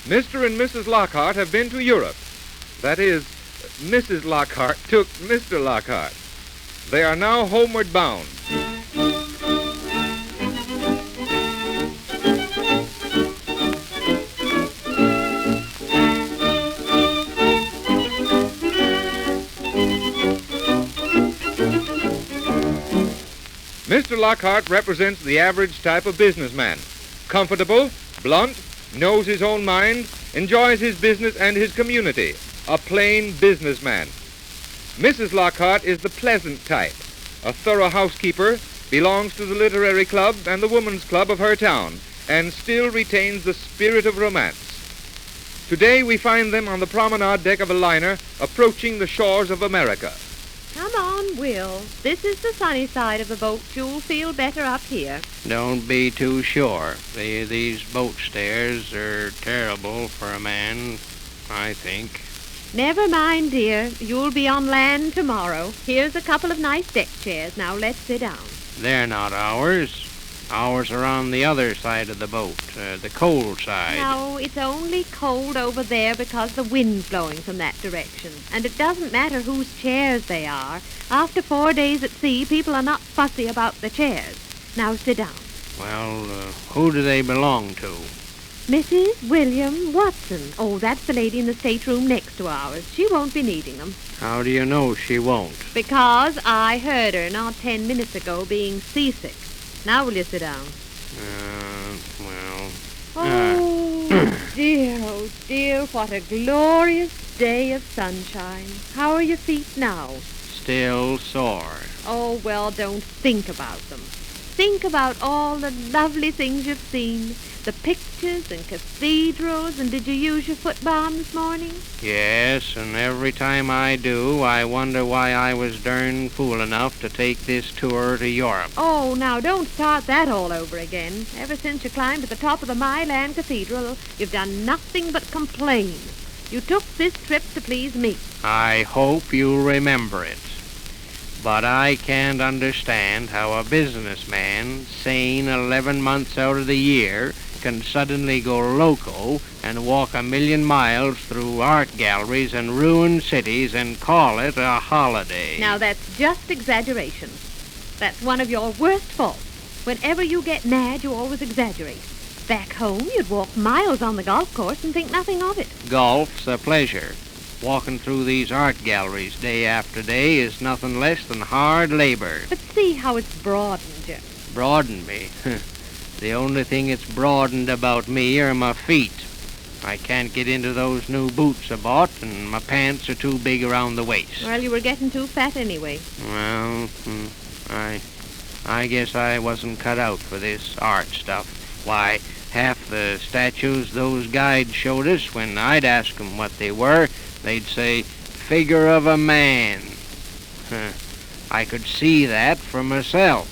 Mr. and Mrs. Lockhart have been to Europe. That is, Mrs. Lockhart took Mr. Lockhart. They are now homeward bound. Mr. Lockhart represents the average type of businessman. Comfortable, blunt, knows his own mind, enjoys his business and his community. A plain businessman. Mrs. Lockhart is the pleasant type. A thorough housekeeper, belongs to the literary club and the woman's club of her town, and still retains the spirit of romance. Today we find them on the promenade deck of a liner approaching the shores of America. Come on, Will. This is the sunny side of the boat. You'll feel better up here. Don't be too sure. These boat stairs are terrible for a man, I think. Never mind, dear. You'll be on land tomorrow. Here's a couple of nice deck chairs. Now let's sit down. They're not ours. Ours are on the other side of the boat, the cold side. No, it's only cold over there because the wind's blowing from that direction. And it doesn't matter whose chairs they are. After 4 days at sea, people are not fussy about the chairs. Now sit down. Well, who do they belong to? Mrs. William Watson. Oh, that's the lady in the stateroom next to ours. She won't be needing them. How do you know she won't? Because I heard her not 10 minutes ago being seasick. Now will you sit down? Well... Oh, dear, what a glorious day of sunshine. How are your feet now? Still sore. Oh, well, don't think about them. Think about all the lovely things you've seen. The pictures and cathedrals, and did you use your foot balm this morning? Yes, and every time I do, I wonder why I was darn fool enough to take this tour to Europe. Oh, now don't start that all over again. Ever since you climbed to the top of the Milan Cathedral, you've done nothing but complain. You took this trip to please me. I hope you'll remember it. But I can't understand how a businessman, sane 11 months out of the year, can suddenly go loco and walk 1,000,000 miles through art galleries and ruined cities and call it a holiday. Now, that's just exaggeration. That's one of your worst faults. Whenever you get mad, you always exaggerate. Back home, you'd walk miles on the golf course and think nothing of it. Golf's a pleasure. Walking through these art galleries day after day is nothing less than hard labor. But see how it's broadened you. Broadened me? The only thing it's broadened about me are my feet. I can't get into those new boots I bought, and my pants are too big around the waist. Well, you were getting too fat anyway. Well, I guess I wasn't cut out for this art stuff. Why, half the statues those guides showed us, when I'd ask them what they were, they'd say, figure of a man. I could see that for myself.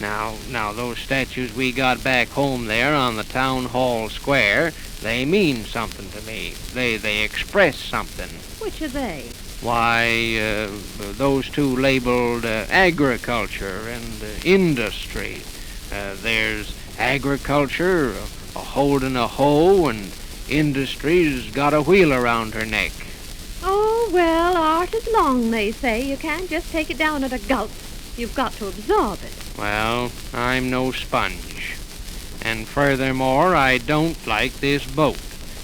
Now, those statues we got back home there on the town hall square, they mean something to me. They express something. Which are they? Why, those two labeled agriculture and industry. There's agriculture, holding a hoe, and industry's got a wheel around her neck. Oh, well, art is long, they say. You can't just take it down at a gulp. You've got to absorb it. Well, I'm no sponge. And furthermore, I don't like this boat.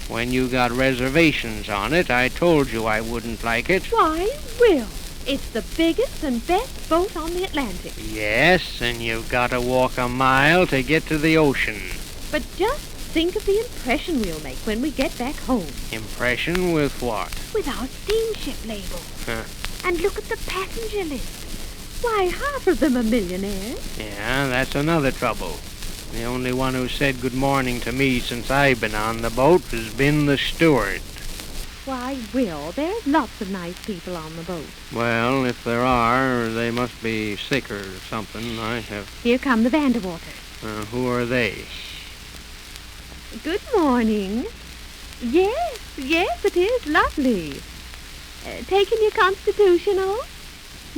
When you got reservations on it, I told you I wouldn't like it. Why, Will, it's the biggest and best boat on the Atlantic. Yes, and you've got to walk a mile to get to the ocean. But just think of the impression we'll make when we get back home. Impression with what? With our steamship label. And look at the passenger list. Why, half of them are millionaires. Yeah, that's another trouble. The only one who said good morning to me since I've been on the boat has been the steward. Why, Will, there's lots of nice people on the boat. Well, if there are, they must be sick or something. Here come the Vanderwaters. Who are they? Good morning. Yes, it is lovely. Taking your constitutional?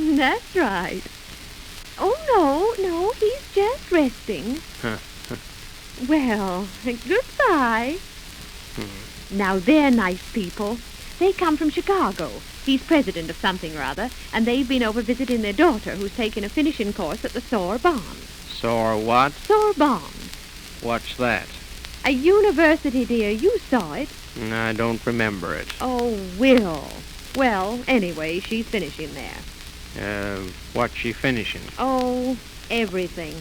That's right. Oh, no, he's just resting. Well, goodbye. Now, they're nice people. They come from Chicago. He's president of something or other, and they've been over visiting their daughter, who's taking a finishing course at the Sorbonne. Sore what? Sorbonne. What's that? A university, dear. You saw it. I don't remember it. Oh, Will. Well, anyway, she's finishing there. What's she finishing? Oh, everything.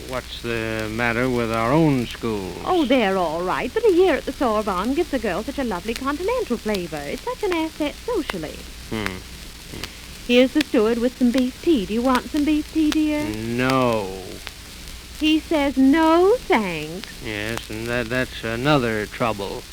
What's the matter with our own schools? Oh, they're all right, but a year at the Sorbonne gives a girl such a lovely continental flavor. It's such an asset socially. Here's the steward with some beef tea. Do you want some beef tea, dear? No. He says no, thanks. Yes, and that's another trouble.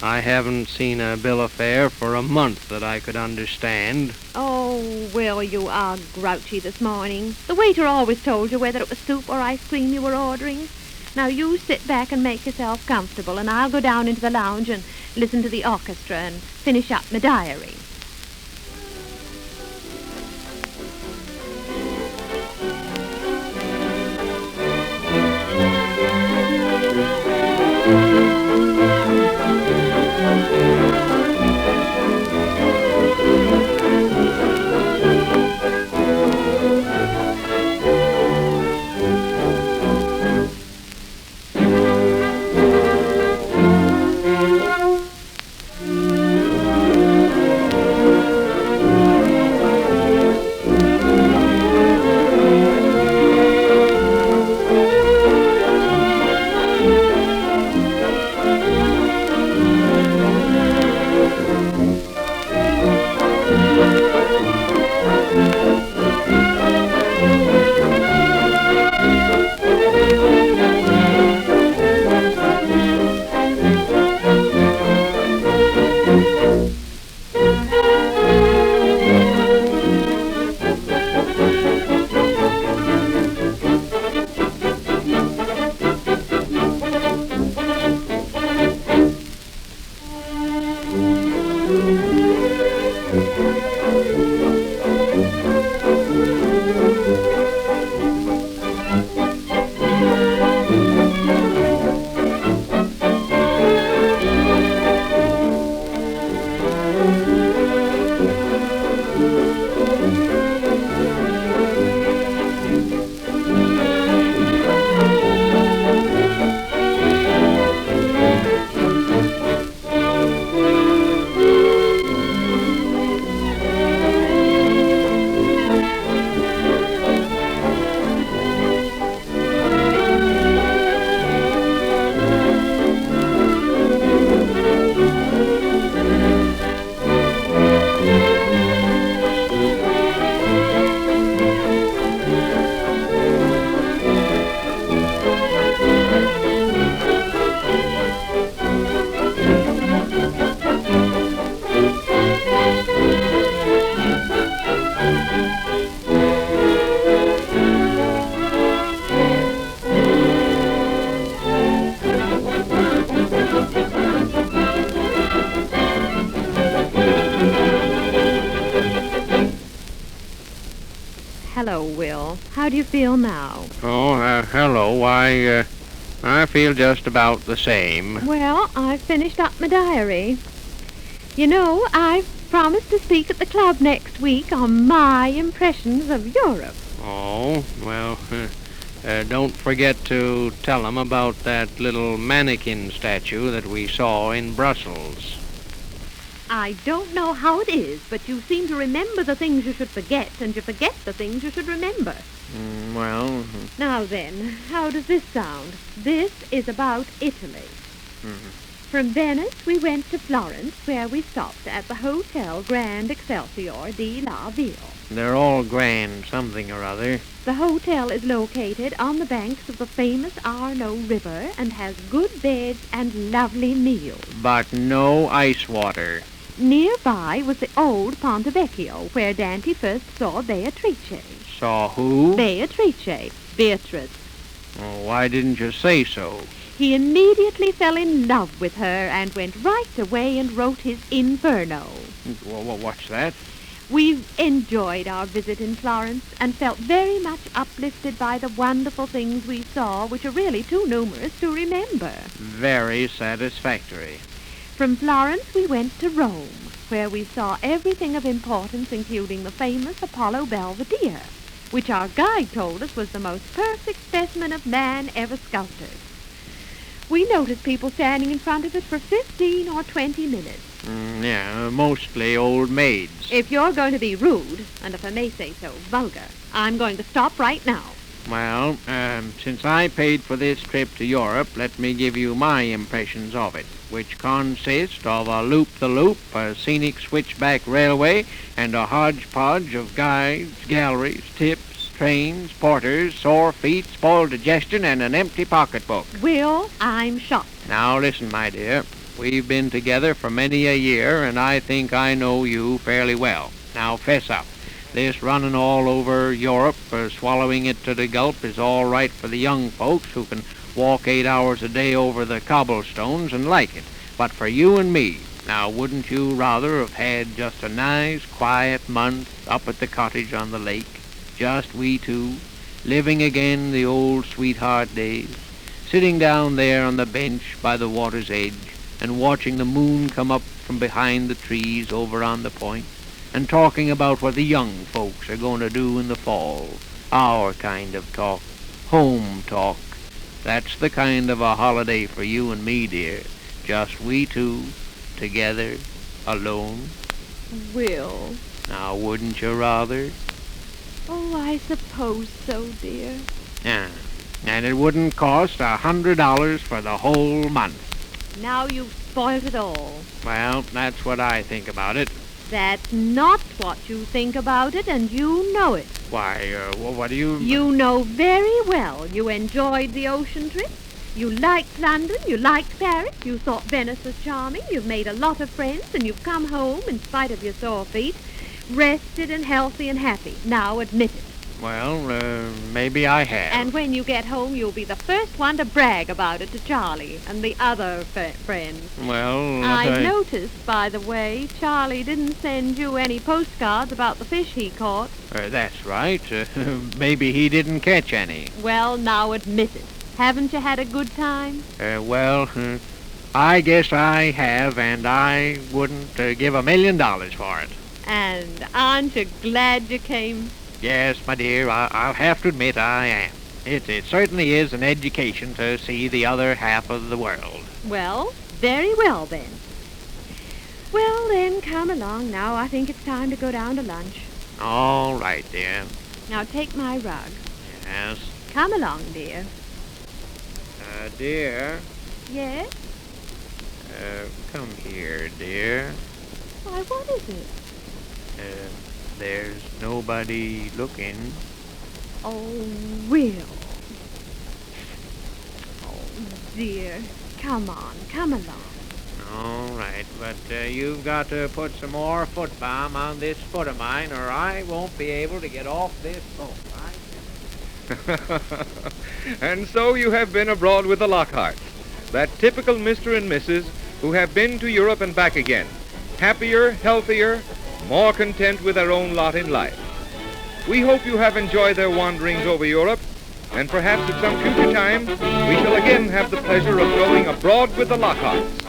I haven't seen a bill of fare for a month that I could understand. Oh, Will, you are grouchy this morning. The waiter always told you whether it was soup or ice cream you were ordering. Now you sit back and make yourself comfortable, and I'll go down into the lounge and listen to the orchestra and finish up my diary. Hello, Will. How do you feel now? Oh, hello. I feel just about the same. Well, I've finished up my diary. You know, I've promised to speak at the club next week on my impressions of Europe. Oh, well, don't forget to tell them about that little mannequin statue that we saw in Brussels. I don't know how it is, but you seem to remember the things you should forget, and you forget the things you should remember. Well... Now then, how does this sound? This is about Italy. From Venice, we went to Florence, where we stopped at the Hotel Grand Excelsior di La Ville. They're all grand something or other. The hotel is located on the banks of the famous Arno River and has good beds and lovely meals. But no ice water. Nearby was the old Ponte Vecchio, where Dante first saw Beatrice. Saw who? Beatrice. Beatrice. Oh, why didn't you say so? He immediately fell in love with her and went right away and wrote his Inferno. What's that? We've enjoyed our visit in Florence and felt very much uplifted by the wonderful things we saw, which are really too numerous to remember. Very satisfactory. From Florence, we went to Rome, where we saw everything of importance, including the famous Apollo Belvedere, which our guide told us was the most perfect specimen of man ever sculpted. We noticed people standing in front of it for 15 or 20 minutes. Yeah, mostly old maids. If you're going to be rude, and if I may say so, vulgar, I'm going to stop right now. Well, since I paid for this trip to Europe, let me give you my impressions of it, which consist of a loop-the-loop, a scenic switchback railway, and a hodgepodge of guides, galleries, tips, trains, porters, sore feet, spoiled digestion, and an empty pocketbook. Will, I'm shocked. Now listen, my dear. We've been together for many a year, and I think I know you fairly well. Now fess up. This running all over Europe, swallowing it to the gulp, is all right for the young folks who can walk 8 hours a day over the cobblestones and like it. But for you and me, now wouldn't you rather have had just a nice, quiet month up at the cottage on the lake? Just we two, living again the old sweetheart days, sitting down there on the bench by the water's edge, and watching the moon come up from behind the trees over on the point, and talking about what the young folks are going to do in the fall. Our kind of talk. Home talk. That's the kind of a holiday for you and me, dear. Just we two, together, alone. Will. Now, wouldn't you rather? Oh, I suppose so, dear. Yeah. And it wouldn't cost $100 for the whole month. Now you've spoiled it all. Well, that's what I think about it. That's not what you think about it, and you know it. Why, what do you... You know very well you enjoyed the ocean trip. You liked London, you liked Paris, you thought Venice was charming, you've made a lot of friends, and you've come home, in spite of your sore feet, rested and healthy and happy. Now admit it. Well, maybe I have. And when you get home, you'll be the first one to brag about it to Charlie and the other friends. Well, I noticed, by the way, Charlie didn't send you any postcards about the fish he caught. That's right. Maybe he didn't catch any. Well, now admit it. Haven't you had a good time? Well, I guess I have, and I wouldn't give $1 million for it. And aren't you glad you came? Yes, my dear, I'll have to admit I am. It certainly is an education to see the other half of the world. Well, very well then. Well then, come along now. I think it's time to go down to lunch. All right, dear. Now take my rug. Yes. Come along, dear. Dear. Yes? Come here, dear. Why, what is it? There's nobody looking. Oh, Will. Oh, dear. Come on, come along. All right, but you've got to put some more foot balm on this foot of mine, or I won't be able to get off this boat. And so you have been abroad with the Lockharts, that typical Mr. and Mrs. who have been to Europe and back again, happier, healthier, more content with their own lot in life. We hope you have enjoyed their wanderings over Europe, and perhaps at some future time we shall again have the pleasure of going abroad with the Lockharts.